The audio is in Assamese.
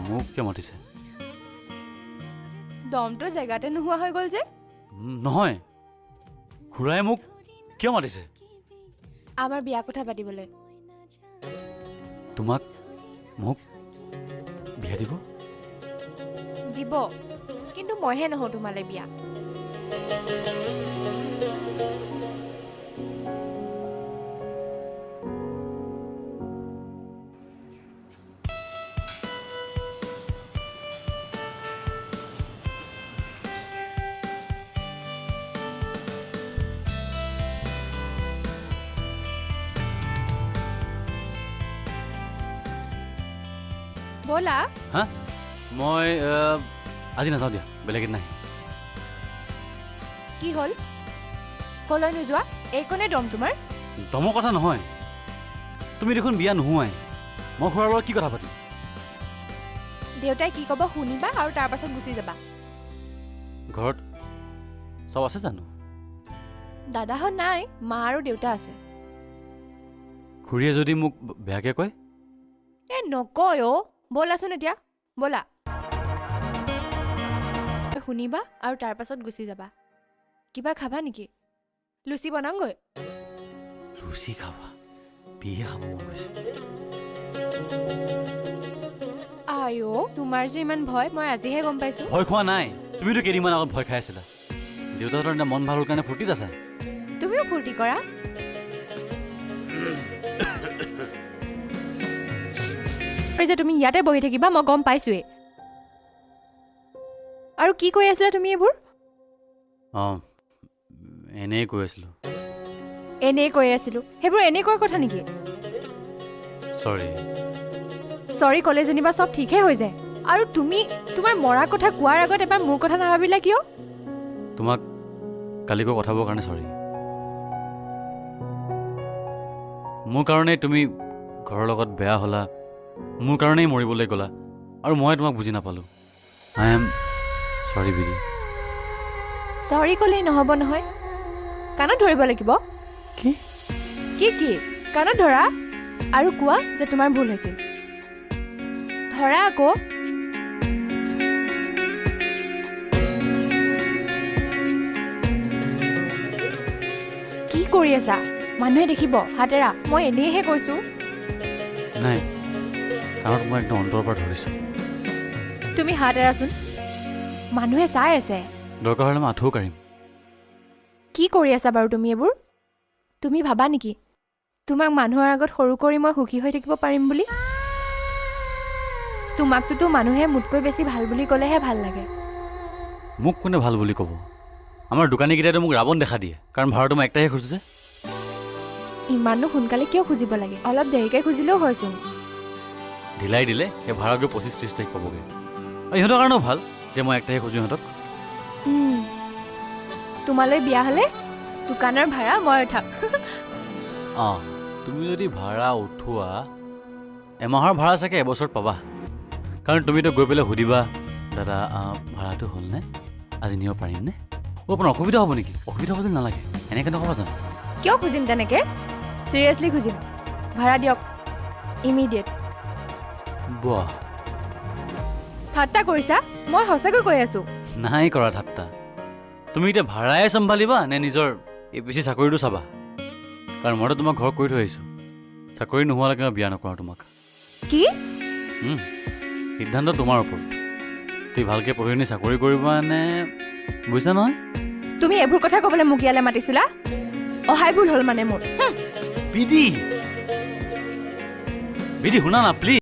মোক কিয় মাতিছে? দমটো জেগাতে নোহোৱা হৈ গ'ল যে। নহয়, খুৰাই মোক কিয় মাতিছে? আমাৰ বিয়া কথা পাতিবলৈ। তোমাক মোক বিয়া দিব? দিব, কিন্তু মইহে নহওঁ তোমালৈ বিয়া। ব'লা। হা? মই আজি নাযাওঁ দিয়া, বেলেগ এদিন নাই। কি হ'ল? কলৈ নোযোৱা? এইকণে দম তোমাৰ? দমৰ কথা নহয়, তুমি দেখোন বিয়া নোহোৱাই। মই খুৰাৰ লগত কি কথা পাতিম? দেউতাই কি ক'ব শুনিবা আৰু তাৰ পাছত গুচি যাবা। ঘৰত চব আছে জানো? দাদাহঁত নাই, মা আৰু দেউতা আছে। খুৰীয়ে যদি মোক বেয়াকে কয়? নকয় অ'। ব'লাচোন এতিয়া, ব'লা। শুনিবা আৰু তাৰ পাছত গুচি যাবা। কিবা খাবা নেকি? লুচি বনাওঁগৈ। লুচি খাবা? বিয়ে খাব মন গৈছে। আইঅ, তোমাৰ যে ইমান ভয়, মই আজিহে গম পাইছো। ভয় খোৱা নাই, তুমিতো কেইদিনমান আগত ভয় খাই আছিলা। দেউতাহঁতৰ এতিয়া মন ভাল হ'ল কাৰণে ফূৰ্তিত আছা। তুমিও ফূৰ্তি কৰা। যে তুমি ইয়াতে বহি থাকিবা মই গম পাইছোৱে। আৰু কি কৈ আছিলা তুমি এইবোৰ? এনেই কৈ আছিলো। এনেই কৈ আছিলো, সেইবোৰ এনেই কোৱা কথা নেকি? চৰি ক'লে যেনিবা চব ঠিকেই হৈ যায়। আৰু তুমি তোমাৰ মৰা কথা কোৱাৰ আগত এবাৰ মোৰ কথা নাভাবিলা কিয়? তোমাক কালি কৈ কথাবোৰ কাৰণে চৰি। মোৰ কাৰণেই তুমি ঘৰৰ লগত বেয়া হ'লা, মোৰ কাৰণেই মৰিবলৈ গ'লা, আৰু মই তোমাক বুজি নাপালো। আই এম চৰি বিদি। চৰি ক'লেই নহ'ব নহয়, কাণত ধৰিব লাগিব। কি কি কাণত ধৰা আৰু কোৱা যে তোমাৰ ভুল হৈছিল। ধৰা আকৌ। কি কৰি আছা? মানুহে দেখিব, হাতেৰা। মই এনেইহে কৈছো। নাই, কাণত মই একদম অন্তৰৰ পৰা ধৰিছো। তুমি হাত এৰাচোন, মানুহে চাই আছে। দৰকাৰ হ'লে মই আঁঠুও কাঢ়িম। কি কৰি আছা বাৰু তুমি এইবোৰ? তুমি ভাবা নেকি তোমাক মানুহৰ আগত সৰু কৰি মই সুখী হৈ থাকিব পাৰিম বুলি? তোমাকটোতো মানুহে মোতকৈ বেছি ভাল বুলি ক'লেহে ভাল লাগে। মোক কোনে ভাল বুলি ক'ব? আমাৰ দোকানীকেইটাইতো মোক ৰাৱণ দেখা দিয়ে, কাৰণ ভাড়াটো মই একটাহে খুজিছে। ইমানো সোনকালে কিয় খুজিব লাগে? অলপ দেৰিকৈ খুজিলেও হয়চোন। ঢিলাই দিলে সেই ভাড়া গৈ 25-30 তাৰিখ পাবগৈ। আৰু ইহঁতৰ কাৰণেও ভাল যে মই একটাহে খুজোঁ ইহঁতক। তোমালৈ বিয়া হ'লে দোকানৰ ভাড়া মই উঠাম। তুমি যদি ভাড়া উঠোৱা, এমাহৰ ভাড়া চাগে এবছৰত পাবা। কাৰণ তুমিতো গৈ পেলাই সুধিবা, দাদা ভাড়াটো হ'লনে, আজি নিব পাৰিমনে? আপোনাৰ অসুবিধা হ'ব নেকি? অসুবিধা হ'ব যেন নালাগে, এনেকৈ নক'বা জানো? কিয় খুজিম তেনেকৈ? চিৰিয়াছলি খুজিম। ভাড়া দিয়ক, ইমিডিয়েট। বাহ, ঠাট্টা কৰিছা? মই সঁচাকৈ কৈ আছো। নাই কৰা ঠাট্টা। তুমি এতিয়া ভাড়াই চম্ভালিবা নে নিজৰ APC চাকৰিটো চাবা? কাৰণ মইতো তোমাক ঘৰ কৰি থৈ আহিছোঁ। চাকৰি নোহোৱালৈকে মই বিয়া নকৰোঁ তোমাক। কি? সিদ্ধান্ত তোমাৰ ওপৰত। তুমি ভালকৈ পঢ়ি শুনি চাকৰি কৰিবা নে? বুজিছা নহয়? তুমি এইবোৰ কথা ক'বলৈ মোক ইয়ালৈ মাতিছিলা? অহাই ভুল হ'ল মানে মোৰ। বিধি শুনা না প্লিজ।